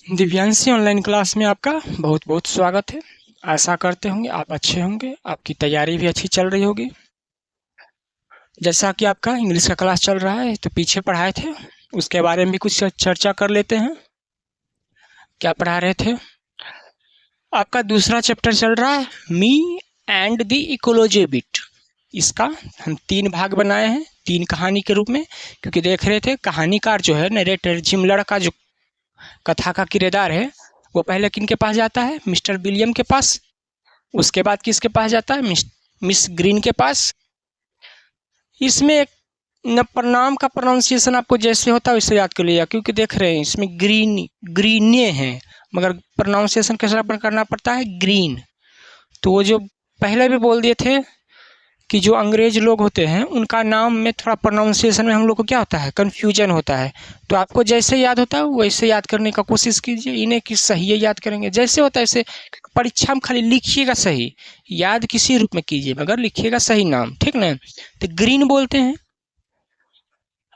Divyanshi online class में आपका बहुत बहुत स्वागत है। आशा करते होंगे आप अच्छे होंगे, आपकी तैयारी भी अच्छी चल रही होगी। जैसा कि आपका इंग्लिश का क्लास चल रहा है तो पीछे पढ़ाए थे, उसके बारे में भी कुछ चर्चा कर लेते हैं। क्या पढ़ा रहे थे? आपका दूसरा चैप्टर चल रहा है me and the ecology bit. इसका हम 3 भाग बनाए हैं, 3 कहानी के रूप में, क्योंकि देख रहे थे कहानीकार जो है नरेटर जिम लड़का जो कथा का किरदार है वो पहले किनके पास जाता है? मिस्टर विलियम के पास। उसके बाद किसके पास जाता है? मिस ग्रीन के पास। इसमें एक न प्रनाम का प्रोनाउंसिएशन आपको जैसे होता है वैसे याद कर लिया, क्योंकि देख रहे हैं इसमें ग्रीने हैं मगर प्रोनाउंसिएशन कैसा करना पड़ता है? ग्रीन। तो वो जो पहले भी बोल दिए थे कि जो अंग्रेज लोग होते हैं उनका नाम में थोड़ा प्रोनाउंसिएशन में हम लोग को क्या होता है? कन्फ्यूजन होता है। तो आपको जैसे याद होता है वैसे याद करने का कोशिश कीजिए। इन्हें किस सही याद करेंगे जैसे होता है ऐसे। परीक्षा में खाली लिखिएगा सही, याद किसी रूप में कीजिए मगर लिखिएगा सही नाम, ठीक ना? तो ग्रीन बोलते हैं।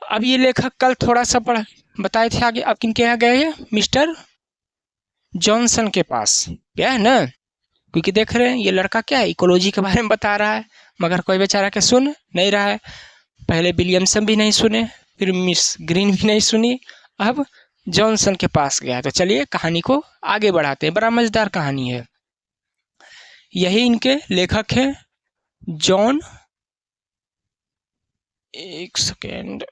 अब ये लेखक कल थोड़ा सा पढ़ा बताए थे आगे। अब किनके यहाँ गए हैं? मिस्टर जॉनसन के पास क्या है ना, क्योंकि देख रहे हैं ये लड़का क्या है, इकोलॉजी के बारे में बता रहा है मगर कोई बेचारा के सुन नहीं रहा है। पहले विलियमसन भी नहीं सुने, फिर मिस ग्रीन भी नहीं सुनी, अब जॉनसन के पास गया। तो चलिए कहानी को आगे बढ़ाते हैं, बड़ा मजेदार कहानी है। यही इनके लेखक हैं जॉन, एक सेकेंड,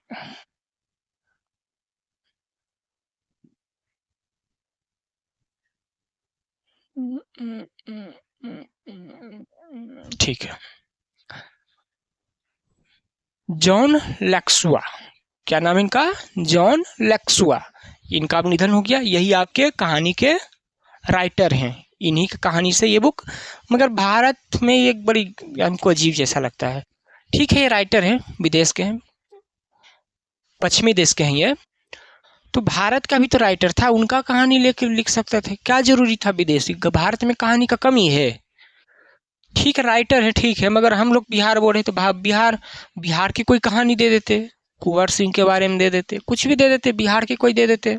ठीक है, जॉन लैक्सुआ। क्या नाम इनका? जॉन लैक्सुआ। इनका अब निधन हो गया। यही आपके कहानी के राइटर हैं, इन्हीं की कहानी से ये बुक, मगर भारत में एक बड़ी हमको अजीब जैसा लगता है। ठीक है ये राइटर हैं, विदेश के हैं, पश्चिमी देश के हैं ये, तो भारत का भी तो राइटर था, उनका कहानी लेकर लिख सकते थे, क्या जरूरी था विदेशी? भारत में कहानी का कमी है। ठीक है राइटर है, ठीक है, मगर हम लोग बिहार बोल रहे तो बिहार की कोई कहानी दे देते, कुंवर सिंह के बारे में दे देते, कुछ भी दे देते, बिहार की कोई दे देते,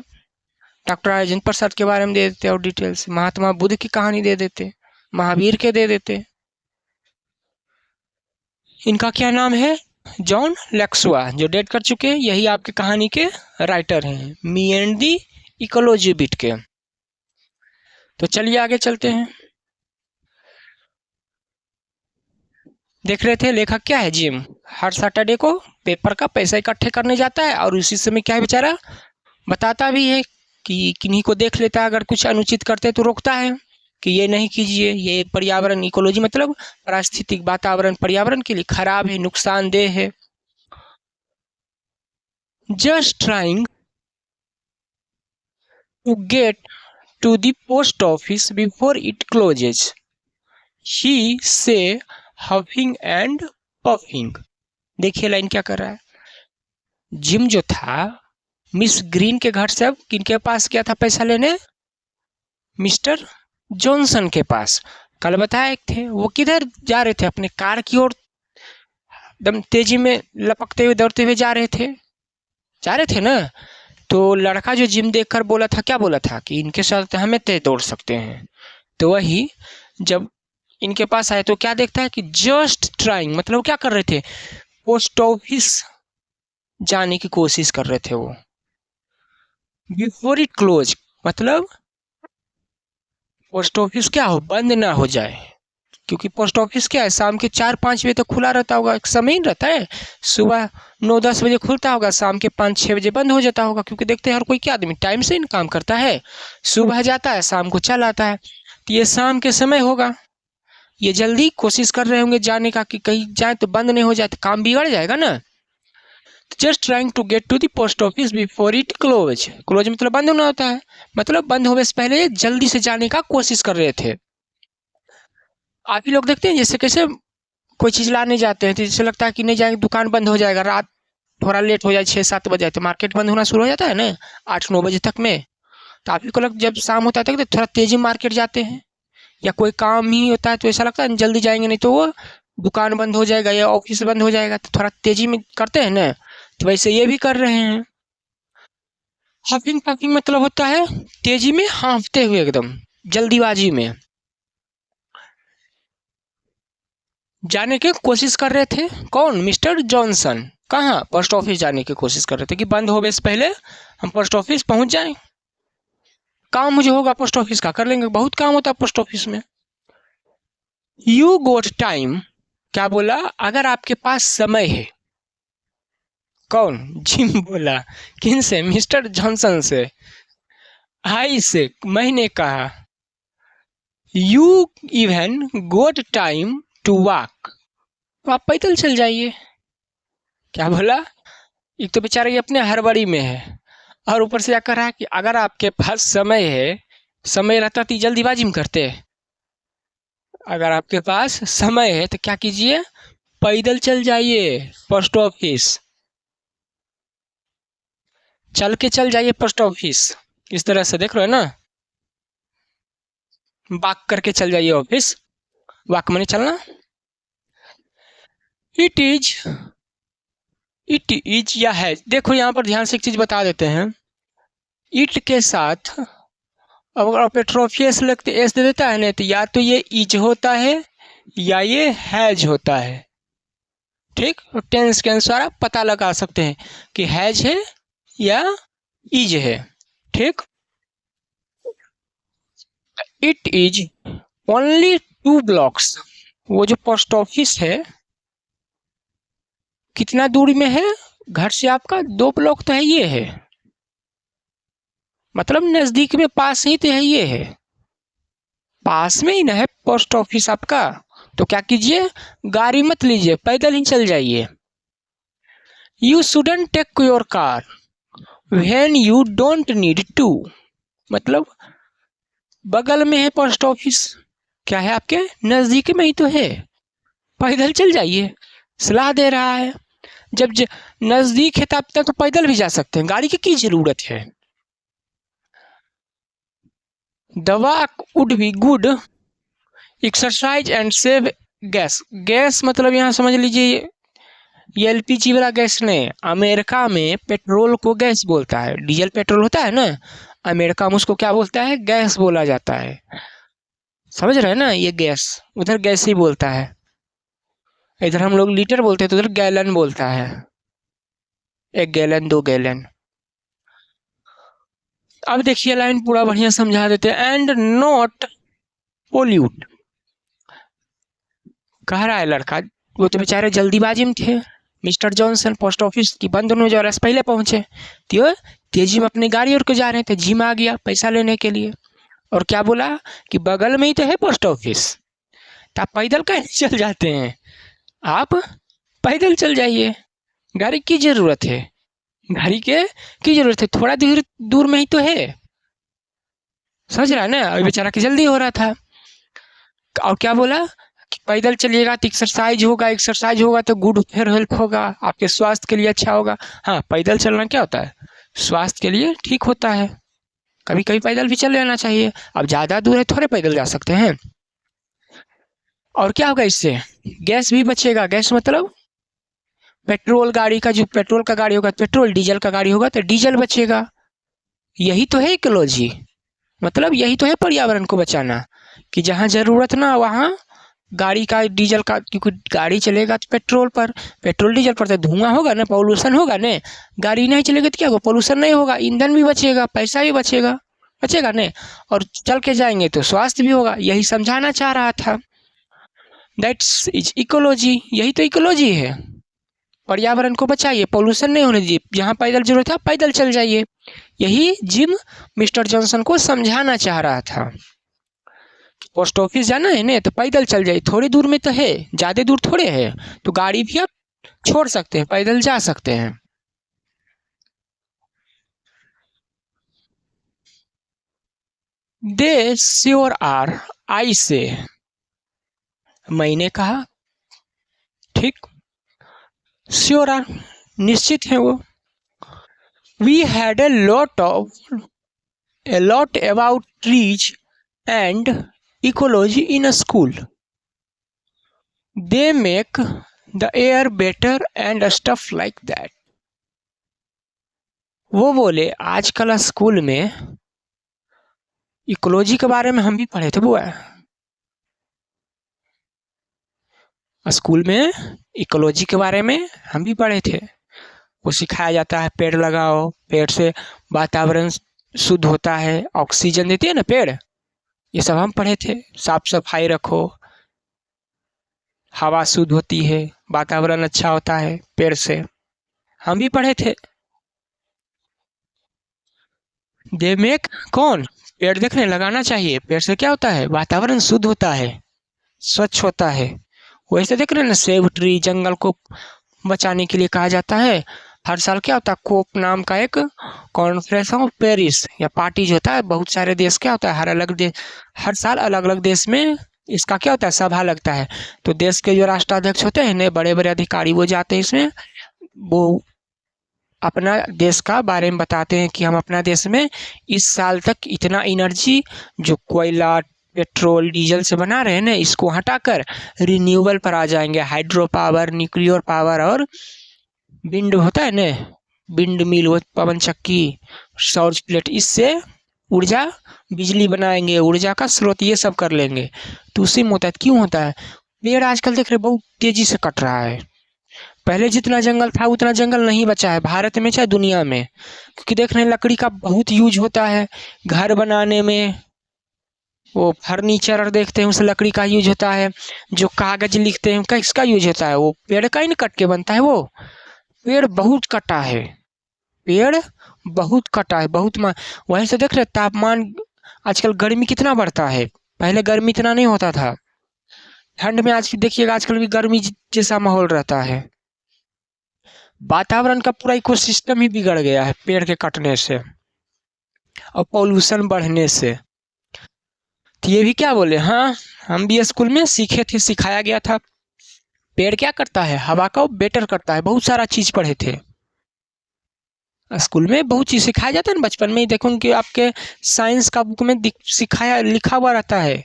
डॉक्टर राजेंद्र प्रसाद के बारे में दे देते और डिटेल्स, महात्मा बुद्ध की कहानी दे देते, महावीर के दे देते। इनका क्या नाम है? जॉन लैक्सुआ, जो डेट कर चुके हैं। यही आपके कहानी के राइटर हैं, me and the ecology bit के। तो चलिए आगे चलते हैं। देख रहे थे लेखक क्या है? जिम हर सैटरडे को पेपर का पैसा इकट्ठे करने जाता है और उसी समय क्या है बेचारा बताता भी है कि किन्हीं को देख लेता है, अगर कुछ अनुचित करते तो रोकता है कि ये नहीं कीजिए, ये पर्यावरण, इकोलॉजी मतलब पारिस्थितिक वातावरण, पर्यावरण के लिए खराब है, नुकसानदेह है। Just trying to get to the post office before it closes, he says huffing and puffing. देखिए लाइन क्या कर रहा है। जिम जो था मिस ग्रीन के घर से अब किनके पास गया था पैसा लेने? मिस्टर जॉनसन के पास। कल बताए थे वो किधर जा रहे थे? अपने कार की ओर एकदम तेजी में लपकते हुए दौड़ते हुए जा रहे थे ना। तो लड़का जो जिम देखकर बोला था, क्या बोला था? कि इनके साथ हमें तेज दौड़ सकते हैं। तो वही जब इनके पास आए तो क्या देखता है कि जस्ट ट्राइंग मतलब क्या कर रहे थे? पोस्ट ऑफिस जाने की कोशिश कर रहे थे वो। बिफोर इट क्लोज मतलब पोस्ट ऑफिस क्या हो, बंद ना हो जाए, क्योंकि पोस्ट ऑफिस क्या है शाम के 4-5 बजे तक खुला रहता होगा, एक समय ही रहता है। सुबह 9-10 बजे खुलता होगा, शाम के 5-6 बजे बंद हो जाता होगा, क्योंकि देखते हैं हर कोई क्या आदमी टाइम से इन काम करता है, सुबह जाता है शाम को चल आता है। तो ये शाम के समय होगा, ये जल्दी कोशिश कर रहे होंगे जाने का कि कहीं जाए तो बंद नहीं हो जाए, तो काम बिगड़ जाएगा ना। Just trying to get to the post office before it close. Close मतलब बंद होना होता है, मतलब बंद होने से पहले जल्दी से जाने का कोशिश कर रहे थे। आप ही लोग देखते हैं जैसे कैसे कोई चीज़ लाने जाते हैं तो जैसे लगता है कि नहीं जाएंगे दुकान बंद हो जाएगा, रात थोड़ा लेट हो जाए 6-7 बजे तो मार्केट बंद होना शुरू हो जाता है ना 8-9 बजे तक में। तो आप ही को लग जब शाम होता है तो थोड़ा तेजी मार्केट जाते हैं, या कोई काम ही होता है तो ऐसा लगता है जल्दी जाएंगे नहीं तो वो दुकान बंद हो जाएगा या ऑफिस बंद हो जाएगा, तो थोड़ा तेजी में करते हैं ना। तो वैसे ये भी कर रहे हैं। हफिंग पफिंग मतलब होता है तेजी में हाँफते हुए, एकदम जल्दीबाजी में। जाने की कोशिश कर रहे थे कौन? Mister Johnson. कहाँ? पोस्ट ऑफिस जाने की कोशिश कर रहे थे कि बंद होने से पहले हम पोस्ट ऑफिस पहुंच जाएं। काम मुझे होगा पोस्ट ऑफिस का, कर लेंगे, बहुत काम होता है पोस्ट ऑफिस में। यू गोट टाइम, क्या बोला? अगर आपके पास समय है। कौन? जिम बोला। किन से? मिस्टर जॉनसन से। आई से, मैंने कहा। You even got time to walk, तो आप पैदल चल जाइए। क्या बोला? एक तो बेचारा ये अपने हड़बड़ी में है, और ऊपर से क्या कर रहा है कि अगर आपके पास समय है, समय रहता तो जल्दीबाजी में करते। अगर आपके पास समय है तो क्या कीजिए? पैदल चल जाइए पोस्ट ऑफिस। चल के चल जाइए पोस्ट ऑफिस। इस तरह से देख रहे हो ना, वॉक करके चल जाइए ऑफिस। वॉक मने चलना। इट इज, इट इज या है, देखो यहाँ पर ध्यान से एक चीज बता देते हैं। इट के साथ अगर आप एट्रोफियस लगते एस दे देता है ना, तो या तो ये इज होता है या ये हैज होता है। ठीक, और टेंस के अनुसार आप पता लगा सकते हैं कि हैज है या इज है। ठीक, इट इज ओनली 2 ब्लॉक्स, वो जो पोस्ट ऑफिस है कितना दूरी में है घर से आपका? 2 ब्लॉक तो है, ये है, मतलब नजदीक में, पास ही तो है, ये है, पास में ही ना है पोस्ट ऑफिस आपका। तो क्या कीजिए? गाड़ी मत लीजिए, पैदल ही चल जाइए। You shouldn't take your car when you don't need to, मतलब बगल में है पोस्ट ऑफिस, क्या है आपके नजदीक में ही तो है, पैदल चल जाइए। सलाह दे रहा है, जब नजदीक है तब तक तो पैदल भी जा सकते हैं, गाड़ी की जरूरत है। दवा would be good exercise and save gas. Gas मतलब यहाँ समझ लीजिए ये एलपीजी वाला गैस नहीं, अमेरिका में पेट्रोल को गैस बोलता है। डीजल पेट्रोल होता है ना, अमेरिका में उसको क्या बोलता है? गैस बोला जाता है। समझ रहे हैं ना, ये गैस, उधर गैस ही बोलता है। इधर हम लोग लीटर बोलते हैं तो उधर गैलन बोलता है। 1 गैलन 2 गैलन। अब देखिए लाइन पूरा बढ़िया समझा देते हैं। एंड नॉट पोल्यूट, कह रहा है लड़का, वो तो बेचारे जल्दीबाजी में थे। मिस्टर जॉनसन पोस्ट ऑफिस की बंद होने वाले से पहले पहुंचे, तो तेजी में अपनी गाड़ी और के जा रहे थे। जिम आ गया पैसा लेने के लिए, और क्या बोला कि बगल में ही तो है पोस्ट ऑफिस, तो आप पैदल कैसे चल जाते हैं? आप पैदल चल जाइए, गाड़ी की जरूरत है, गाड़ी के की जरूरत है, थोड़ा दूर दूर में ही तो है। समझ रहा है ना, अभी बेचारा की जल्दी हो रहा था। और क्या बोला कि पैदल चलिएगा तो एक्सरसाइज होगा, एक्सरसाइज होगा तो गुड हेल्थ होगा, आपके स्वास्थ्य के लिए अच्छा होगा। हाँ, पैदल चलना क्या होता है? स्वास्थ्य के लिए ठीक होता है। कभी कभी पैदल भी चल लेना चाहिए। अब ज़्यादा दूर है थोड़े पैदल जा सकते हैं। और क्या होगा इससे? गैस भी बचेगा। गैस मतलब पेट्रोल, गाड़ी का जो पेट्रोल का गाड़ी होगा पेट्रोल, डीजल का गाड़ी होगा तो डीजल बचेगा। यही तो है इकोलॉजी, मतलब यही तो है पर्यावरण को बचाना, कि जहाँ जरूरत ना वहाँ गाड़ी का, डीजल का, क्योंकि गाड़ी चलेगा तो पेट्रोल पर, पेट्रोल डीजल पर तो धुआं होगा ना, पॉल्यूशन होगा ना। गाड़ी नहीं चलेगी तो क्या होगा? पॉल्यूशन नहीं होगा, ईंधन भी बचेगा, पैसा भी बचेगा, बचेगा ना। और चल के जाएंगे तो स्वास्थ्य भी होगा। यही समझाना चाह रहा था। दैट्स इज इकोलॉजी, यही तो इकोलॉजी है। पर्यावरण को बचाइए, पॉल्यूशन नहीं होने दीजिए, जहाँ पैदल जरूरत है पैदल चल जाइए। यही जिम मिस्टर जॉनसन को समझाना चाह रहा था। पोस्ट ऑफिस जाना है ना तो पैदल चल जाइए, थोड़ी दूर में तो है, ज़्यादा दूर थोड़े है, तो गाड़ी भी आप छोड़ सकते हैं, पैदल जा सकते हैं। दे श्योर आर, आई से, मैंने कहा। ठीक, श्योर आर, निश्चित है वो। We had a lot about trees and ecology in a school. They make the air better and stuff like that. वो बोले आजकल स्कूल में इकोलॉजी के बारे में हम भी पढ़े थे बुआ। स्कूल में इकोलॉजी के बारे में हम भी पढ़े थे। वो सिखाया जाता है पेड़ लगाओ, पेड़ से वातावरण शुद्ध होता है, ऑक्सीजन देती है ना पेड़, ये सब हम पढ़े थे। साफ सफाई रखो, हवा शुद्ध होती है, वातावरण अच्छा होता है पेड़ से, हम भी पढ़े थे। दे मेक कौन? पेड़ देखने लगाना चाहिए, पेड़ से क्या होता है, वातावरण शुद्ध होता है, स्वच्छ होता है। वैसे देख रहे हैं ना, सेव ट्री, जंगल को बचाने के लिए कहा जाता है। हर साल क्या होता है, कोप नाम का एक कॉन्फ्रेंस ऑफ पेरिस या पार्टी जो होता है, बहुत सारे देश क्या होता है, हर अलग देश, हर साल अलग अलग देश में इसका क्या होता है, सभा लगता है। तो देश के जो राष्ट्राध्यक्ष होते हैं ना, बड़े बड़े अधिकारी, वो जाते हैं इसमें, वो अपना देश का बारे में बताते हैं कि हम अपना देश में इस साल तक इतना एनर्जी जो कोयला पेट्रोल डीजल से बना रहे हैं ना, इसको हटाकर रिन्यूएबल पर आ जाएंगे। हाइड्रो पावर, न्यूक्लियर पावर और विंड होता है ना, विंड मिल, वो पवन चक्की, सौर प्लेट, इससे ऊर्जा बिजली बनाएंगे, ऊर्जा का स्रोत ये सब कर लेंगे। तो उसी में होता है। क्यों होता है? पेड़ आजकल देख रहे बहुत तेजी से कट रहा है। पहले जितना जंगल था उतना जंगल नहीं बचा है, भारत में चाहे दुनिया में। क्योंकि देख रहे हैं लकड़ी का बहुत यूज होता है, घर बनाने में, वो फर्नीचर और देखते हैं उस लकड़ी का यूज होता है। जो कागज लिखते हैं उनका इसका यूज होता है, वो पेड़ का ही नहीं कट के बनता है। वो पेड़ बहुत कटा है, पेड़ बहुत कटा है, बहुत वहीं से देख रहे तापमान, आजकल गर्मी कितना बढ़ता है। पहले गर्मी इतना नहीं होता था, ठंड में आज देखिएगा आजकल भी गर्मी जैसा माहौल रहता है। वातावरण का पूरा इकोसिस्टम ही बिगड़ गया है पेड़ के कटने से और पॉल्यूशन बढ़ने से। तो ये भी क्या बोले, हाँ हम भी स्कूल में सीखे थे, सिखाया गया था। पेड़ क्या करता है, हवा को बेटर करता है, बहुत सारा चीज पढ़े थे स्कूल में, बहुत चीज सिखाया जाता है ना बचपन में ही। देखो कि आपके साइंस का बुक में सिखाया लिखा हुआ रहता है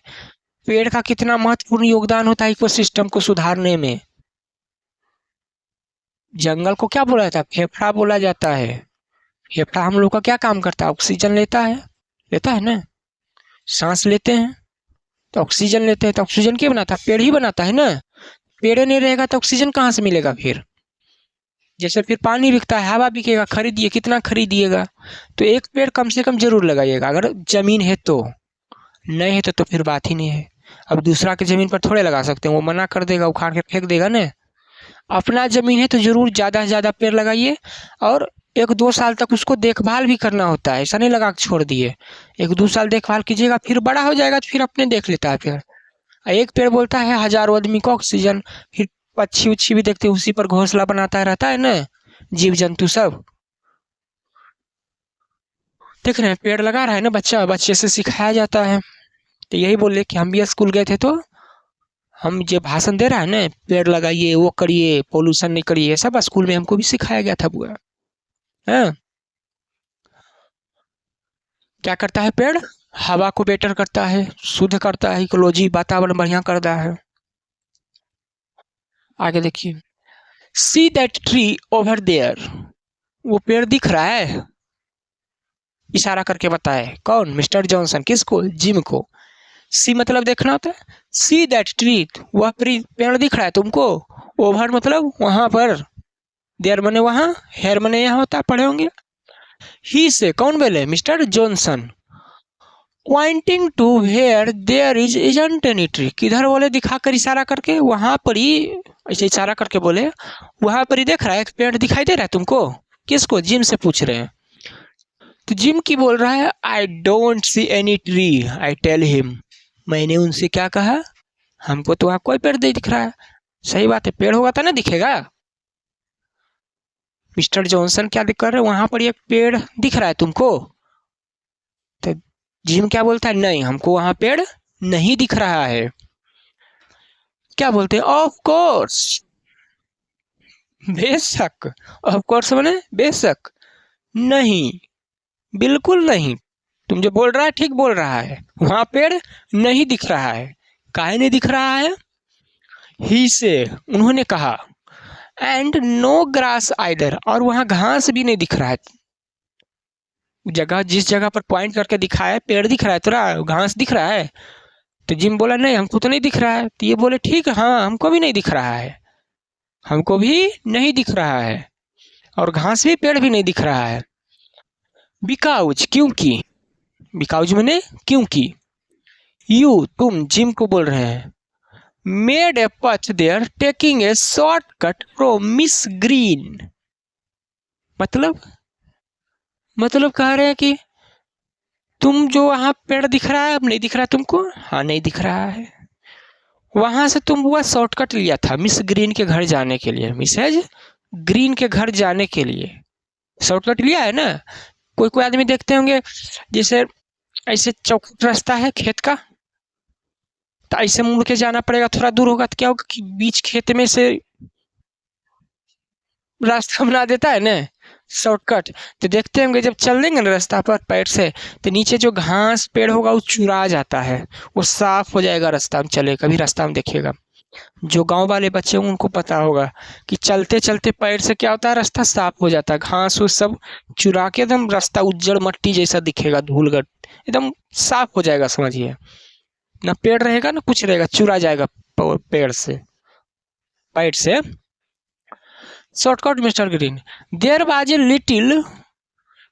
पेड़ का कितना महत्वपूर्ण योगदान होता है इकोसिस्टम को सुधारने में। जंगल को क्या बोला जाता है, फेफड़ा बोला जाता है। फेफड़ा हम लोग का क्या काम करता है, ऑक्सीजन लेता है ना, सांस लेते हैं तो ऑक्सीजन लेते हैं। तो ऑक्सीजन क्या बनाता है, पेड़ ही बनाता है ना। पेड़ नहीं रहेगा तो ऑक्सीजन कहाँ से मिलेगा फिर। जैसे फिर पानी बिकता है, हवा बिकेगा, खरीदिए, कितना खरीदिएगा। तो एक पेड़ कम से कम जरूर लगाइएगा, अगर जमीन है तो। नहीं है तो फिर बात ही नहीं है। अब दूसरा के जमीन पर थोड़े लगा सकते हैं, वो मना कर देगा, उखाड़ के फेंक देगा ना। अपना जमीन है तो जरूर ज़्यादा से ज़्यादा पेड़ लगाइए, और 1-2 साल तक उसको देखभाल भी करना होता है, ऐसा नहीं लगा के छोड़ दिए। 1-2 साल देखभाल कीजिएगा, फिर बड़ा हो जाएगा तो फिर अपने देख लेता है पेड़। एक पेड़ बोलता है हजारों आदमी को ऑक्सीजन। फिर पक्षी उच्छी भी देखते हैं, उसी पर घोंसला बनाता रहता है ना, जीव जंतु सब। देख रहे हैं पेड़ लगा रहा है ना बच्चा, बच्चे से सिखाया जाता है। तो यही बोले कि हम भी स्कूल गए थे, तो हम जो भाषण दे रहा है ना, पेड़ लगाइए, वो करिए, पोल्यूशन नहीं करिए, सब स्कूल में हमको भी सिखाया गया था बुआ। हाँ, क्या करता है पेड़, हवा को बेटर करता है, शुद्ध करता है, इकोलॉजी वातावरण बढ़िया करता है। आगे देखिए, see that tree over there, वो पेड़ दिख रहा है, इशारा करके बताए कौन, मिस्टर जॉनसन, किसको, जिम को। सी मतलब देखना होता है, सी दैट ट्री, वह पेड़ दिख रहा है तुमको। ओवर मतलब वहां पर, देयर मने वहां, हेयर मने यहाँ होता है, पढ़े होंगे। ही से कौन बोले, Mister Johnson, pointing to where there isn't any tree, किधर बोले, दिखाकर इशारा करके, वहां पर ही ऐसे इशारा करके बोले, वहां पर ही देख रहा है, एक पेड़ दिखाई दे रहा है तुमको। किसको, जिम से पूछ रहे हैं। तो जिम की बोल रहा है, I don't see any tree, I tell him, मैंने उनसे क्या कहा, हमको तो वहां कोई पेड़ नहीं दिख रहा है। सही बात है, पेड़ होगा तो ना दिखेगा। मिस्टर जॉनसन क्या कर रहे, वहां पर एक पेड़ दिख रहा है तुमको। तो जिम क्या बोलता है, नहीं हमको वहां पेड़ नहीं दिख रहा है। क्या बोलते हैं, ऑफ कोर्स, बेशक। ऑफ कोर्स मैंने बेशक, नहीं, बिल्कुल नहीं, तुम जो बोल रहा है ठीक बोल रहा है, वहां पेड़ नहीं दिख रहा है। काहे नहीं दिख रहा है, ही से उन्होंने कहा, एंड नो ग्रास आइदर, और वहां घास भी नहीं दिख रहा है। जगह जिस जगह पर पॉइंट करके दिखाया है, पेड़ दिख रहा है तेरा, घास दिख रहा है? तो जिम बोला नहीं हमको तो नहीं दिख रहा है। तो ये बोले ठीक है, हाँ हमको भी नहीं दिख रहा है, हमको भी नहीं दिख रहा है, और घास भी, पेड़ भी नहीं दिख रहा है। बिकाउज क्योंकि, बिकाउज मैंने क्योंकि, यू तुम जिम को बोल रहे हैं, made a patch there taking a shortcut from Miss Green. मतलब मतलब कह रहे हैं कि तुम जो वहां पेड़ दिख रहा है, अब नहीं दिख रहा है तुमको? हाँ नहीं दिख रहा है। वहां से तुम हुआ शॉर्टकट लिया था मिस ग्रीन के घर जाने के लिए, मिसेज ग्रीन के घर जाने के लिए शॉर्टकट लिया है ना। कोई कोई आदमी देखते होंगे जैसे ऐसे चौक रास्ता है खेत का, तो ऐसे मुड़ के जाना पड़ेगा, थोड़ा दूर होगा तो क्या होगा कि बीच खेत में से रास्ता बना देता है ना शॉर्टकट। तो देखते होंगे जब चल देंगे ना रास्ता पर पैर से, तो नीचे जो घास पेड़ होगा वो चुरा जाता है, वो साफ हो जाएगा रास्ता में चले, कभी रास्ता में देखिएगा। जो गांव वाले बच्चे होंगे उनको पता होगा कि चलते चलते पैर से क्या होता है, रास्ता साफ हो जाता है, घास वो सब चुरा के एकदम रास्ता उज्जड़ मट्टी जैसा दिखेगा, धूलगढ़ एकदम साफ हो जाएगा, समझिए। ना पेड़ रहेगा ना कुछ रहेगा, चुरा जाएगा पेड़ से, पैर से। Shortcut Mister Green, there was a little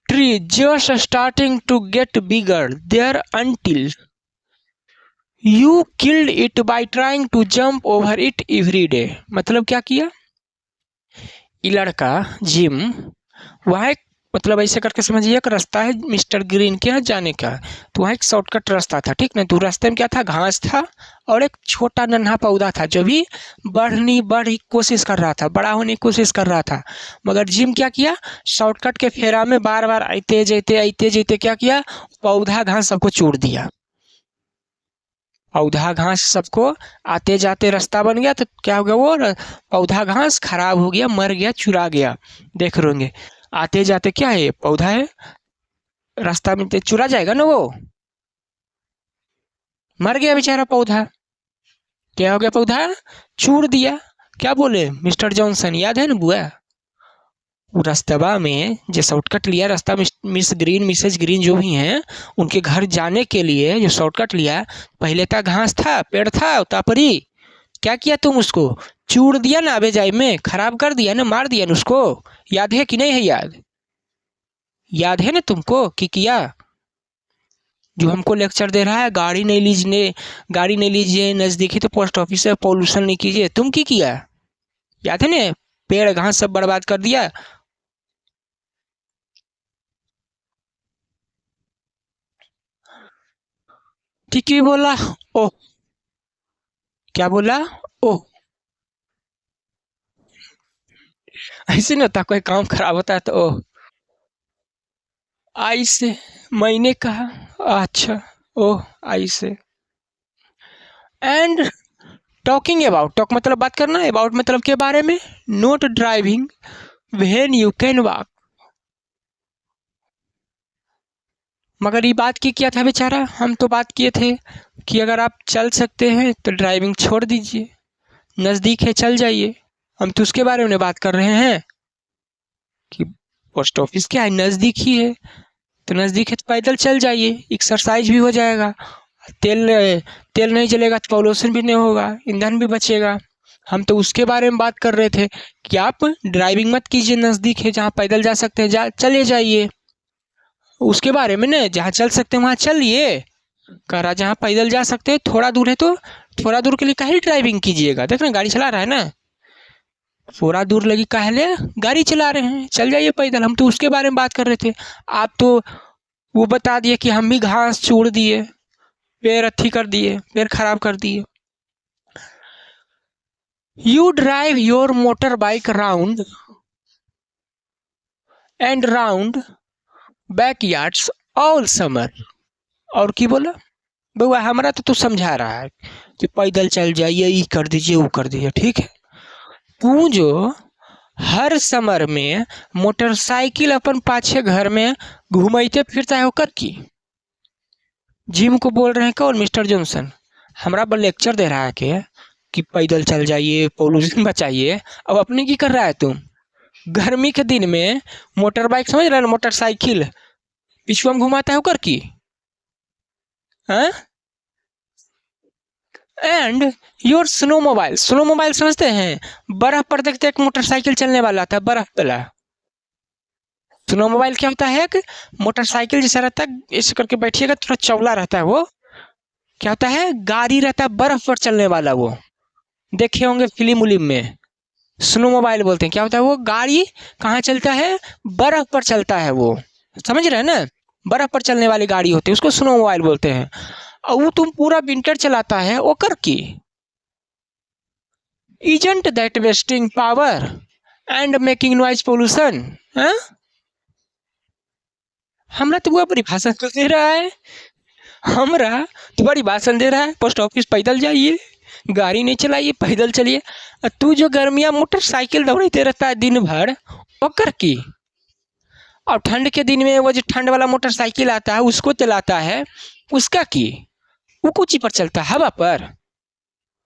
tree just starting to get bigger there until you killed it by trying to jump over it every day। मतलब क्या किया ये लड़का जिम, वहाँ एक, मतलब ऐसे करके समझिए एक रास्ता है मिस्टर ग्रीन के यहाँ जाने का, तो वहाँ एक शॉर्टकट रास्ता था, ठीक ना। तो रास्ते में क्या था, घास था और एक छोटा नन्हा पौधा था जो भी बढ़ कोशिश कर रहा था, बड़ा होने की कोशिश कर रहा था। मगर जिम क्या किया, शॉर्टकट के फेरा में बार बार आते जेते क्या किया, पौधा घास सबको चूड़ दिया। पौधा घास सबको आते जाते रास्ता बन गया, तो क्या हो गया, वो पौधा घास खराब हो गया, मर गया, चुरा गया। देख रहे होंगे आते जाते क्या है, पौधा है, रास्ता में तो चुरा जाएगा ना, वो मर गया बेचारा पौधा। क्या हो गया, पौधा चूर दिया। क्या बोले मिस्टर जॉनसन, याद है ना बुआ? वो रास्ता में जो शॉर्टकट लिया, रास्ता मिस ग्रीन मिसेज ग्रीन जो भी हैं उनके घर जाने के लिए जो शॉर्टकट लिया, पहले था घास था, पेड़ था, तापरी, क्या किया तुम, उसको चूड़ दिया ना, आबे जाए में खराब कर दिया ना, मार दिया ना उसको। याद है कि नहीं है? याद है ना तुमको कि किया? जो हमको लेक्चर दे रहा है, गाड़ी नहीं लीजिए, नजदीकी तो पोस्ट ऑफिस है, पॉल्यूशन नहीं कीजिए, तुम की किया? याद है ना? पेड़ घास सब बर्बाद कर दिया। ठीक ही बोला। ओह, क्या बोला? ओह, ऐसे नहीं होता, कोई काम खराब होता है तो ओह। आई से, मैंने कहा, अच्छा, ओह आई से। एंड टॉकिंग अबाउट, टॉक मतलब बात करना, अबाउट मतलब के बारे में, note driving when you can walk. मगर ये बात की क्या था बेचारा, हम तो बात किए थे कि अगर आप चल सकते हैं तो ड्राइविंग छोड़ दीजिए, नज़दीक है चल जाइए। हम तो उसके बारे में बात कर रहे हैं कि पोस्ट ऑफिस क्या है, नज़दीक ही है, तो नज़दीक है तो पैदल चल जाइए, एक्सरसाइज भी हो जाएगा, तेल तेल नहीं जलेगा तो पॉल्यूशन भी नहीं होगा, ईंधन भी बचेगा। हम तो उसके बारे में बात कर रहे थे कि आप ड्राइविंग मत कीजिए, नज़दीक है जहाँ पैदल जा सकते हैं चले जाइए। उसके बारे में ना, जहाँ चल सकते हैं वहाँ चलिए, कह रहा जहाँ पैदल जा सकते हैं, थोड़ा दूर है तो थोड़ा दूर के लिए काहे ड्राइविंग कीजिएगा, देख ना गाड़ी चला रहा है ना, थोड़ा दूर लगी काहे गाड़ी चला रहे हैं, चल जाइए पैदल। हम तो उसके बारे में बात कर रहे थे, आप तो वो बता दिए कि हम भी घास छोड़ दिए, पेड़ अथी कर दिए, पेड़ खराब कर दिए। You drive your motor bike round and round backyards all summer. और की बोला बउआ, हमारा तो तू समझा रहा है कि पैदल चल जाइए, ये कर दीजिए, वो कर दीजिए, ठीक है। तू जो हर समर में मोटरसाइकिल अपन पाछे घर में घूमते फिरता है, ओकर की जिम को बोल रहे हैं कौन, मिस्टर जॉनसन? हमारा पर लेक्चर दे रहा है कि पैदल चल जाइए, पोल्यूशन बचाइए, अब अपने की कर रहा है तुम? गर्मी के दिन में मोटर बाइक, समझ रहे हैं, मोटरसाइकिल पिछुआ में घुमाता है होकर की, हाँ। And your snow mobile, snow mobile समझते हैं, बर्फ पर देखते एक मोटरसाइकिल चलने वाला था बर्फ वाला। स्नो मोबाइल क्या होता है, एक मोटरसाइकिल जैसा रहता है, ऐसे करके बैठिएगा, थोड़ा चौड़ा रहता है, वो क्या होता है, गाड़ी रहता है बर्फ पर चलने वाला, वो देखे होंगे फिल्म उलिम में, स्नो मोबाइल बोलते हैं। क्या होता है वो गाड़ी, कहाँ चलता है, बर्फ पर चलता है वो, समझ रहे हैं ना, बर्फ पर चलने वाली गाड़ी होती है, उसको स्नो मोबाइल बोलते हैं। और वो तुम पूरा विंटर चलाता है ओकर की, isn't that wasting power and making noise pollution. हमरा तो वो बड़ी भाषण दे रहा है, हमरा तो बड़ी भाषण दे रहा है, पोस्ट ऑफिस पैदल जाइए, गाड़ी नहीं चलाइए, पैदल चलिए। तू जो गर्मियाँ मोटरसाइकिल दौड़ते रहता है दिन भर ओकर की, और ठंड के दिन में वो जो ठंड वाला मोटरसाइकिल आता है उसको चलाता है, उसका की, वो कोची पर चलता है, हवा पर,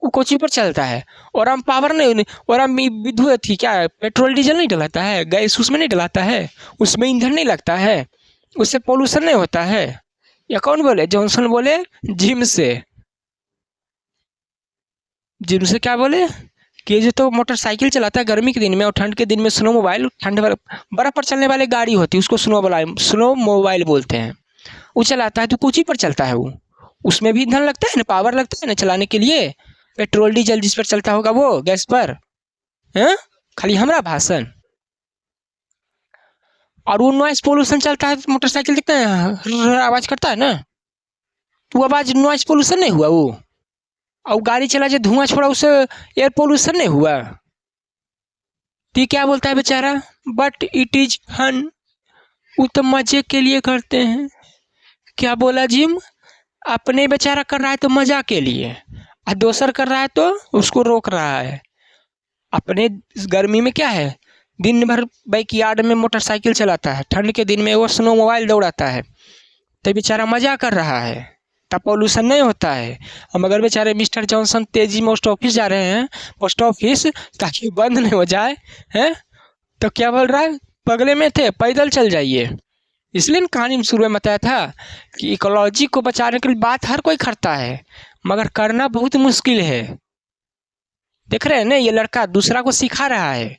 वो कोची पर चलता है। और हम पावर नहीं, और हम विद्युत थी क्या, पेट्रोल डीजल नहीं डलाता है, गैस उसमें नहीं डलाता है, उसमें ईंधन नहीं लगता है, उससे पोल्यूशन नहीं होता है। या कौन बोले, जॉनसन बोले जिम से, जिम से क्या बोले कि जो तो मोटरसाइकिल चलाता है गर्मी के दिन में और ठंड के दिन में स्नो मोबाइल, ठंड बर्फ पर चलने वाली गाड़ी होती है उसको स्नो मोबाइल बोलते हैं, वो चलाता है तो कोची पर चलता है वो, उसमें भी ईंधन लगता है ना, पावर लगता है ना चलाने के लिए, पेट्रोल डीजल जिस पर चलता होगा वो गैस पर, है खाली हमारा भाषण। और वो नॉइस पोल्यूशन चलता है मोटरसाइकिल, देखते हैं आवाज करता है ना, तो वो आवाज नॉइस पोल्यूशन नहीं हुआ वो, और गाड़ी चला जो धुआं छोड़ा उससे एयर पोल्यूशन नहीं हुआ। तो क्या बोलता है बेचारा, बट इट इज फन, वो तो मजे के लिए करते हैं। क्या बोला जिम, अपने बेचारा कर रहा है तो मजा के लिए, और दोसर कर रहा है तो उसको रोक रहा है। अपने गर्मी में क्या है, दिन भर बैकयार्ड में मोटरसाइकिल चलाता है, ठंड के दिन में वो स्नो मोबाइल दौड़ाता है, तो बेचारा मजा कर रहा है, तब पोल्यूशन नहीं होता है। हम अगर बेचारे मिस्टर जॉनसन तेजी में पोस्ट ऑफिस जा रहे हैं, पोस्ट ऑफिस ताकि बंद नहीं हो जाए, हैं तो क्या बोल रहा है, बगले में थे पैदल चल जाइए। इसलिए न कहानी में शुरू में बताया था कि इकोलॉजी को बचाने के लिए बात हर कोई करता है, मगर करना बहुत मुश्किल है। देख रहे हैं ना, ये लड़का दूसरा को सिखा रहा है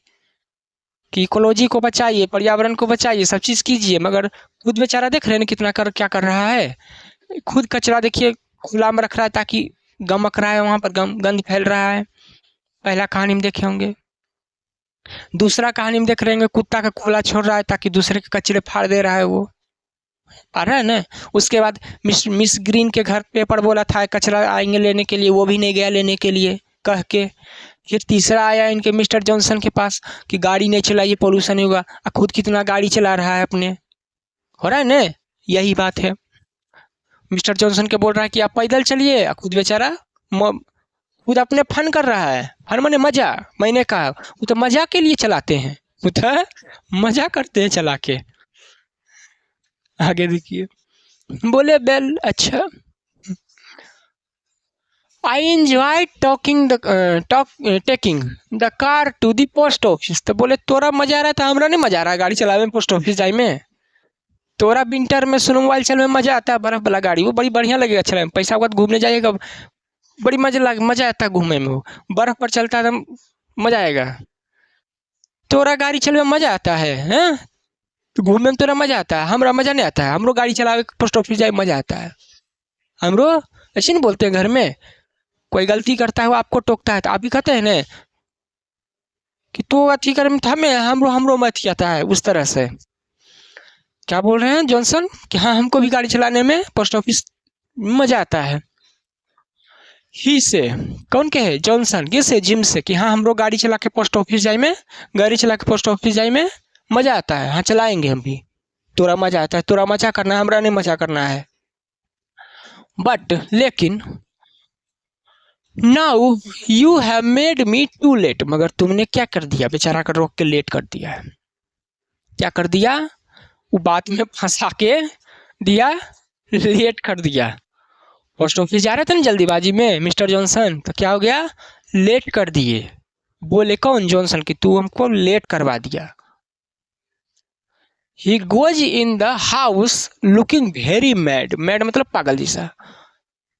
कि इकोलॉजी को बचाइए, पर्यावरण को बचाइए, सब चीज़ कीजिए, मगर खुद बेचारा देख रहे हैं कितना क्या कर रहा है। खुद कचरा देखिए खुला में रख रहा है ताकि गमक रहा है, वहाँ पर गंद फैल रहा है। पहला कहानी में देखे होंगे। दूसरा कहानी में देख रहे होंगे, कुत्ता का खुला छोड़ रहा है ताकि दूसरे के कचरे फाड़ दे रहा है, वो आ रहा है ना। उसके बाद मिस ग्रीन के घर पेपर बोला था कचरा आएंगे लेने के लिए, वो भी नहीं गया लेने के लिए कह के। फिर तीसरा आया इनके मिस्टर जॉनसन के पास कि गाड़ी नहीं चलाइए पोल्यूशन नहीं होगा, खुद कितना गाड़ी चला रहा है अपने, हो रहा है ना, यही बात है। मिस्टर जॉनसन के बोल रहा है कि आप पैदल चलिए, खुद बेचारा खुद अपने फन कर रहा है, फन माने मजा, मैंने कहा वो तो मजा के लिए चलाते हैं, वो तो मजा करते हैं चला के। आगे देखिए, बोले बेल अच्छा, I enjoy taking the car to the post office. तो बोले तोरा मजा आ रहा था, हमरा नहीं मजा आ रहा गाड़ी चलावे में, पोस्ट ऑफिस जाए में। तोरा विंटर में स्नो मोबाइल चलने में मजा आता है, बर्फ वाला गाड़ी वो बड़ी बढ़िया लगेगा चलाने में, पैसा वक्त घूमने जाइएगा बड़ी मजा आता है घूमने में, वो बर्फ पर चलता है तो मजा आएगा। तोरा गाड़ी चलने में मजा आता है, हैं तो घूमने में तोरा मजा आता है, हमरा मजा नहीं आता है। हमरो गाड़ी चलावे पोस्ट ऑफिस जाए मजा आता है हमरो। ऐसे नहीं बोलते हैं घर में, कोई गलती करता है वो आपको टोकता है तो आप भी कहते हैं ना कि तो अथी कर था में हमरो में अथी आता है, उस तरह से। क्या बोल रहे हैं जॉनसन कि हाँ हमको भी गाड़ी चलाने में पोस्ट ऑफिस मजा आता है। ही से कौन के है, जॉनसन के से जिम से कि हाँ हमरो गाड़ी चला के पोस्ट ऑफिस जाए में, गाड़ी चला के पोस्ट ऑफिस जाए में मजा आता है, हाँ चलाएंगे हम भी। तोरा मजा आता है, तोरा मजा करना है, हमरा नहीं मजा करना है। बट लेकिन now you have made me too late, मगर तुमने क्या कर दिया, बेचारा का रोक के लेट कर दिया है। क्या कर दिया, वो बात में फंसा के दिया, लेट कर दिया। पोस्ट ऑफिस जा रहे थे ना जल्दीबाजी में मिस्टर जॉनसन, तो क्या हो गया, लेट कर दिए। बोले कौन, जॉनसन कि तू हमको लेट करवा दिया। He goes in the house looking very mad, mad मतलब पागल जैसा।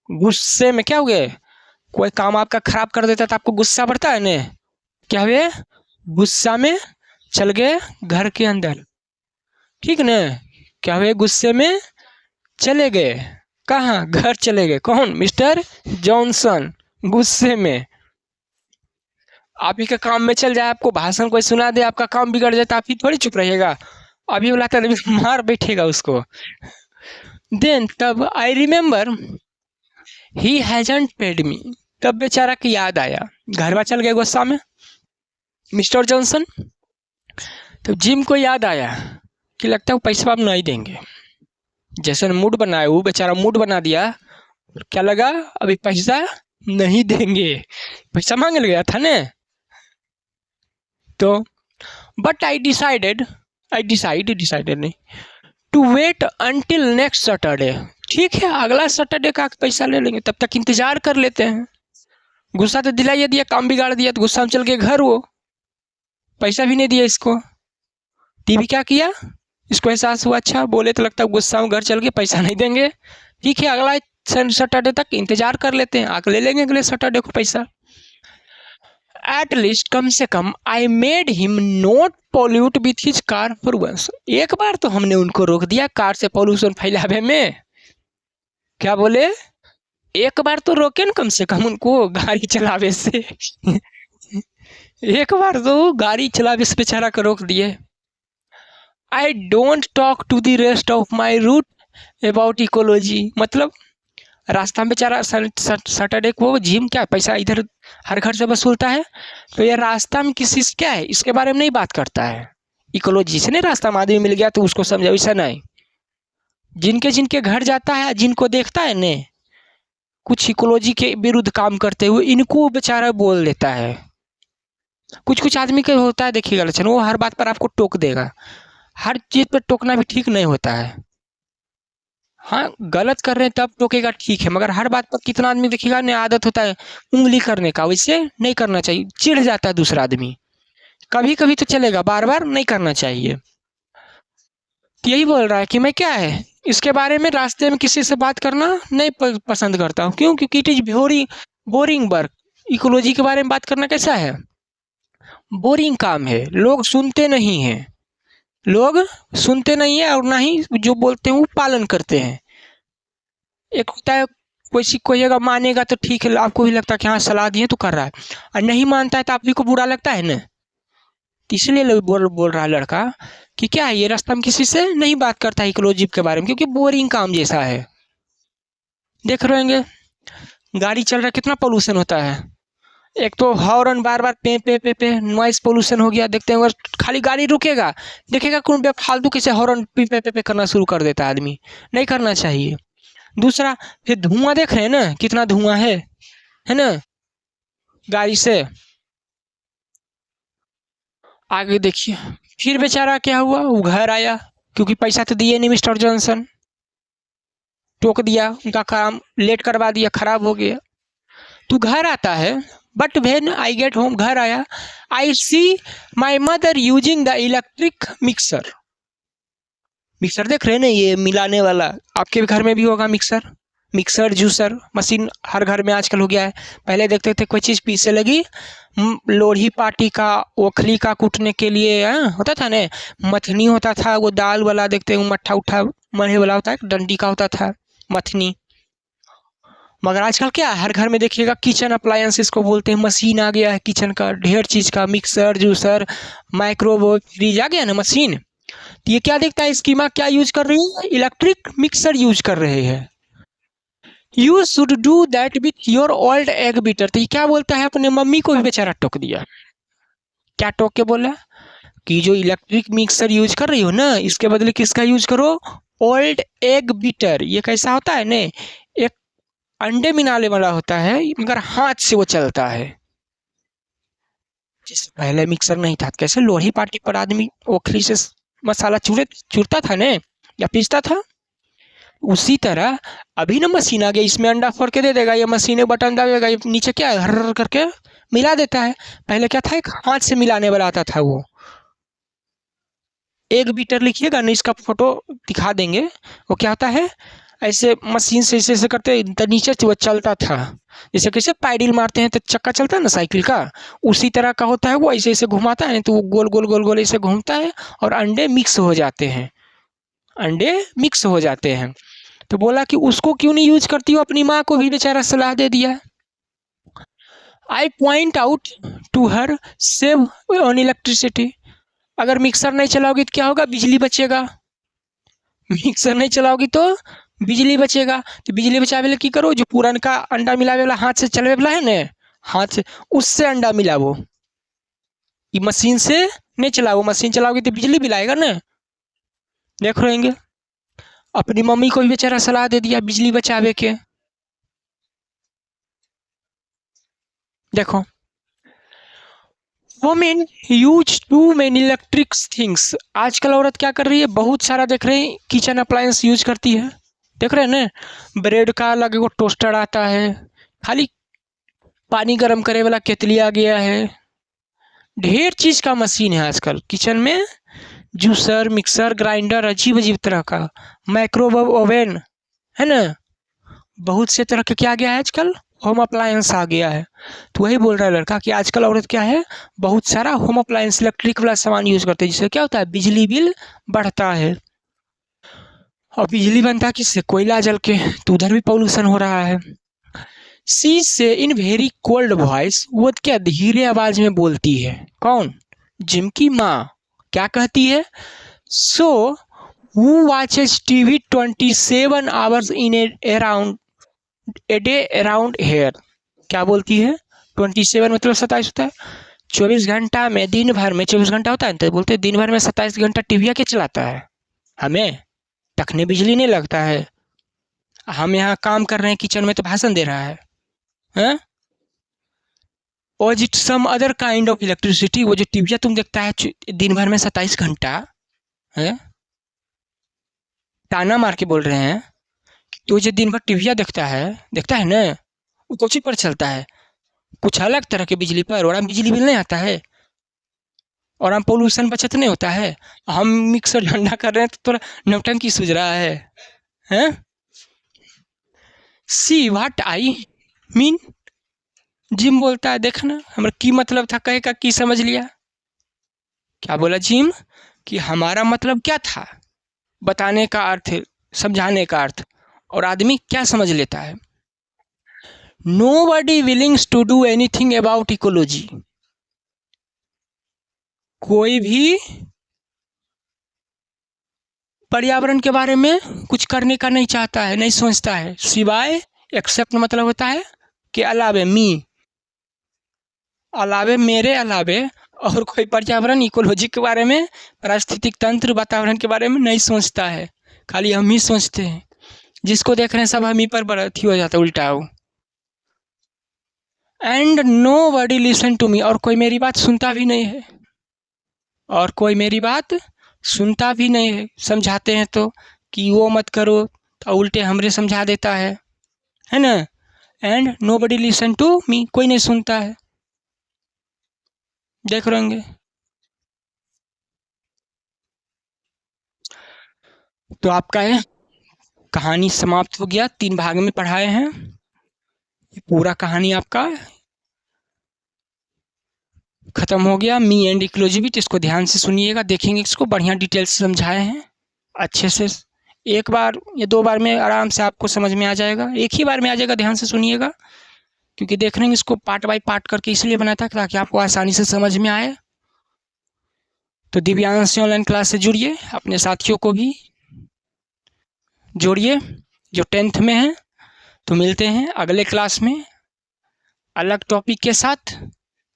गुस्से में क्या हो गए, कोई काम आपका खराब कर देता तो आपको गुस्सा बढ़ता है ना, क्या हुए, गुस्सा में चल गए घर के अंदर, ठीक ना, क्या हुए, गुस्से में चले गए, कहाँ, घर चले गए, कौन, मिस्टर जॉनसन, गुस्से में। आप ही का काम में चल जाए, आपको भाषण कोई सुना दे, आपका काम बिगड़ जाए तो आप ही थोड़ी चुप रहिएगा, अभी बुलाता है मार बैठेगा उसको। देन तब I remember he hasn't paid me, तब बेचारा की याद आया, घरवा चल गए गुस्सा में मिस्टर जॉनसन, तो जिम को याद आया कि लगता है वो पैसा आप नहीं देंगे, जैसे मूड बनाए वो बेचारा मूड बना दिया, क्या लगा अभी पैसा नहीं देंगे, पैसा मांग गया था ना, तो बट आई डिसाइडेड नहीं to wait until next Saturday, ठीक है अगला सैटरडे का पैसा ले लेंगे, तब तक इंतजार कर लेते हैं। गुस्सा तो दिलाइए दिया, काम बिगाड़ दिया, तो गुस्सा में चल के घर, वो पैसा भी नहीं दिया इसको, टीवी क्या किया, इसको एहसास हुआ, अच्छा बोले तो लगता है गुस्सा में घर चल के पैसा नहीं देंगे, ठीक है अगला सैटरडे तक इंतजार कर लेते हैं, आके ले लेंगे अगले सैटरडे को पैसा। एट लीस्ट कम से कम I made him not pollute with his car for once, एक बार तो हमने उनको रोक दिया कार से पॉल्यूशन फैलावे में, क्या बोले, एक बार तो रोके ना कम से कम उनको गाड़ी चलावे से एक बार तो गाड़ी चलावे से बेचारा को रोक दिए। I don't talk to the rest of my route about ecology, मतलब रास्ता में बेचारा सैटरडे को जिम क्या पैसा इधर हर घर से वसूलता है, तो ये रास्ता में किसी से क्या है इसके बारे में नहीं बात करता है, इकोलॉजी से नहीं, रास्ता में आदमी मिल गया तो उसको समझाओ, ऐसा नहीं, जिनके जिनके घर जाता है जिनको देखता है ने कुछ इकोलॉजी के विरुद्ध काम करते हुए, इनको बेचारा बोल देता है। कुछ कुछ आदमी का होता है देखिएगा लक्षण, वो हर बात पर आपको टोक देगा, हर चीज़ पर टोकना भी ठीक नहीं होता है, हाँ गलत कर रहे हैं तब टोकेगा ठीक है, मगर हर बात पर कितना आदमी देखिएगा ने आदत होता है उंगली करने का, वैसे नहीं करना चाहिए, चिढ़ जाता है दूसरा आदमी, कभी कभी तो चलेगा, बार बार नहीं करना चाहिए। तो यही बोल रहा है कि मैं क्या है इसके बारे में रास्ते में किसी से बात करना नहीं पसंद करता हूँ, क्यों, क्योंकि it is boring work, ecology के बारे में बात करना कैसा है, बोरिंग काम है, लोग सुनते नहीं हैं, लोग सुनते नहीं है और ना ही जो बोलते हैं वो पालन करते हैं। एक होता है कोई अगर मानेगा तो ठीक है, आपको भी लगता है कि हाँ सलाह दिए तो कर रहा है, और नहीं मानता है तो आप भी को बुरा लगता है ना, तो इसलिए बोल रहा है लड़का कि क्या है ये रास्ता में किसी से नहीं बात करता है इकोलॉजी के बारे में, क्योंकि बोरिंग काम जैसा है। देख रहे होंगे गाड़ी चल रहा है कितना पोल्यूशन होता है, एक तो हॉर्न बार बार पे पे पे पे नॉइस पोल्यूशन हो गया, देखते हैं अगर खाली गाड़ी रुकेगा देखेगा कौन बेफालतू किसे हॉर्न पे पे पे करना शुरू कर देता है, आदमी नहीं करना चाहिए। दूसरा फिर धुआं देख रहे हैं ना कितना धुआं है ना गाड़ी से, आगे देखिए फिर बेचारा क्या हुआ, वो घर आया क्योंकि पैसा तो दिए नहीं मिस्टर जॉनसन, टोक दिया, उनका काम लेट करवा दिया, खराब हो गया, तो घर आता है, but when I get home, घर आया, I see my mother using the electric mixer, mixer देख रहे हैं ना ये मिलाने वाला, आपके घर में भी होगा मिक्सर जूसर मशीन हर घर में आजकल हो गया है, पहले देखते थे कोई चीज़ पीसे लगी, लोढ़ी पाटी का ओखली का कूटने के लिए होता था ना, मथनी होता था वो दाल वाला, देखते हैं मट्ठा उठा मढ़े वाला होता है, डंडी का होता था मथनी, मगर आजकल क्या हर घर में देखिएगा किचन अप्लायंस इसको बोलते हैं, मशीन आ गया है किचन का, ढेर चीज़ का, मिक्सर जूसर माइक्रोवेव फ्रिज आ गया ना मशीन, तो ये क्या देखता है स्कीमा क्या यूज कर रही है, इलेक्ट्रिक मिक्सर यूज कर रहे हैं, you should do that with your old egg beater, तो ये क्या बोलता है अपने मम्मी को भी बेचारा टोक दिया, क्या टोक के बोला कि जो इलेक्ट्रिक मिक्सर यूज कर रही हो ना इसके बदले किसका यूज करो, ओल्ड एग बीटर, ये कैसा होता है ना एक अंडे मिलाने वाला होता है मगर हाथ से वो चलता है, जिस पहले मिक्सर नहीं था कैसे लोही पाटी पर आदमी ओखली से मसाला चूरता था ना या पीसता था, उसी तरह अभी ना मशीन आ गया, इसमें अंडा फोड़ के दे देगा, ये मशीन बटन दबाएगा, ये नीचे क्या है हर करके मिला देता है, पहले क्या था एक हाथ से मिलाने वाला आता था वो, एक बीटर लिखिएगा ना, इसका फोटो दिखा देंगे। वो क्या होता है, ऐसे मशीन से ऐसे ऐसे करते नीचे से वो चलता था, जैसे कैसे पैडल मारते हैं तो चक्का चलता है ना साइकिल का, उसी तरह का होता है। वो ऐसे ऐसे घुमाता है तो वो गोल गोल गोल गोल ऐसे घूमता है और अंडे मिक्स हो जाते हैं, अंडे मिक्स हो जाते हैं। तो बोला कि उसको क्यों नहीं यूज करती हो, अपनी माँ को भी बेचारा सलाह दे दिया। I point out to her save on electricity. अगर मिक्सर नहीं चलाओगी तो क्या होगा, बिजली बचेगा। मिक्सर नहीं चलाओगी तो बिजली बचेगा। तो बिजली बचावे ला की करो, जो पुरनका अंडा मिलावे वाला हाथ से चलवे वाला है ना, हाथ से उससे अंडा मिलावो। ये मशीन से नहीं चलाओ, मशीन चलाओगी तो बिजली बिलाएगा ना। देख रहेंगे, अपनी मम्मी को भी बेचारा सलाह दे दिया बिजली बचावे के। देखो, women use too many electric things. आजकल औरत क्या कर रही है, बहुत सारा देख रहे हैं किचन अप्लायंस यूज करती है। देख रहे हैं ना, ब्रेड का अलग वो टोस्टर आता है, खाली पानी गर्म करे वाला केतली आ गया है, ढेर चीज का मशीन है आजकल किचन में। जूसर, मिक्सर, ग्राइंडर, अजीब अजीब तरह का, माइक्रोवेव ओवन, है ना, बहुत से तरह के क्या आ गया है आजकल, होम अप्लायंस आ गया है। तो वही बोल रहा है लड़का कि आजकल औरत क्या है, बहुत सारा होम अप्लायंस इलेक्ट्रिक वाला सामान यूज करते हैं, जिससे क्या होता है, बिजली बिल बढ़ता है। और बिजली बनता है किससे, कोयला जल के, तो उधर भी पॉल्यूशन हो रहा है। सी से इन वेरी कोल्ड वॉइस, वो क्या धीरे आवाज में बोलती है, कौन, जिम की माँ। क्या कहती है, so who watches TV 27 hours in around a day around hair. क्या बोलती है, 27 मतलब 27 होता है, 24 घंटा में, दिन भर में 24 घंटा होता है, तो बोलते हैं दिन भर में 27 घंटा टीवी के चलाता है। हमें तखने बिजली नहीं लगता है, हम यहाँ काम कर रहे हैं किचन में तो भाषण दे रहा है, हैं? और it some other kind of electricity, वो जो टीवी तुम देखता है दिन भर में 27 घंटा, है, ताना मार के बोल रहे हैं। तो जो दिन भर टीविया देखता है ना, वो कोची पर चलता है, कुछ अलग तरह के बिजली पर, और हम बिजली बिल नहीं आता है, और हम पोल्यूशन बचत नहीं होता है। हम मिक्सर ठंडा कर रहे हैं तो थोड़ा नौटंकी सूझ रहा है, हैं? See what I mean, gym बोलता है, देखना हमारा की मतलब था, कहे का की समझ लिया। क्या बोला जिम, कि हमारा मतलब क्या था, बताने का अर्थ, समझाने का अर्थ, और आदमी क्या समझ लेता है। Nobody willings to do anything about ecology. कोई भी पर्यावरण के बारे में कुछ करने का नहीं चाहता है, नहीं सोचता है, सिवाय, एक्सेप्ट मतलब होता है कि अलावे, मी, अलावे, मेरे अलावे और कोई पर्यावरण इकोलॉजी के बारे में, पारिस्थितिक तंत्र, वातावरण के बारे में नहीं सोचता है, खाली हम ही सोचते हैं। जिसको देख रहे हैं सब हम ही पर बरथी हो जाता है, उल्टा हो। And nobody listen to me, और कोई मेरी बात सुनता भी नहीं है, और कोई मेरी बात सुनता भी नहीं है। समझाते हैं तो कि वो मत करो, तो उल्टे हमरे समझा देता है ना। And nobody listen to me, कोई नहीं सुनता है। देख रहेंगे, तो आपका है कहानी समाप्त हो गया, 3 भाग में पढ़ाए हैं। ये पूरा कहानी आपका खत्म हो गया, मी एंड इकोलॉजी। इसको ध्यान से सुनिएगा, देखेंगे इसको, बढ़िया डिटेल से समझाए हैं अच्छे से। एक बार या 2 बार में आराम से आपको समझ में आ जाएगा, एक ही बार में आ जाएगा, ध्यान से सुनिएगा, क्योंकि देख रहे हैं इसको पार्ट बाय पार्ट करके इसलिए बनाया था ताकि आपको आसानी से समझ में आए। तो दिव्यांश ऑनलाइन क्लास से जुड़िए, अपने साथियों को भी जोड़िए जो 10th में हैं। तो मिलते हैं अगले क्लास में अलग टॉपिक के साथ।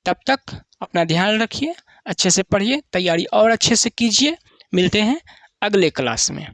तब तक अपना ध्यान रखिए, अच्छे से पढ़िए, तैयारी और अच्छे से कीजिए। मिलते हैं अगले क्लास में।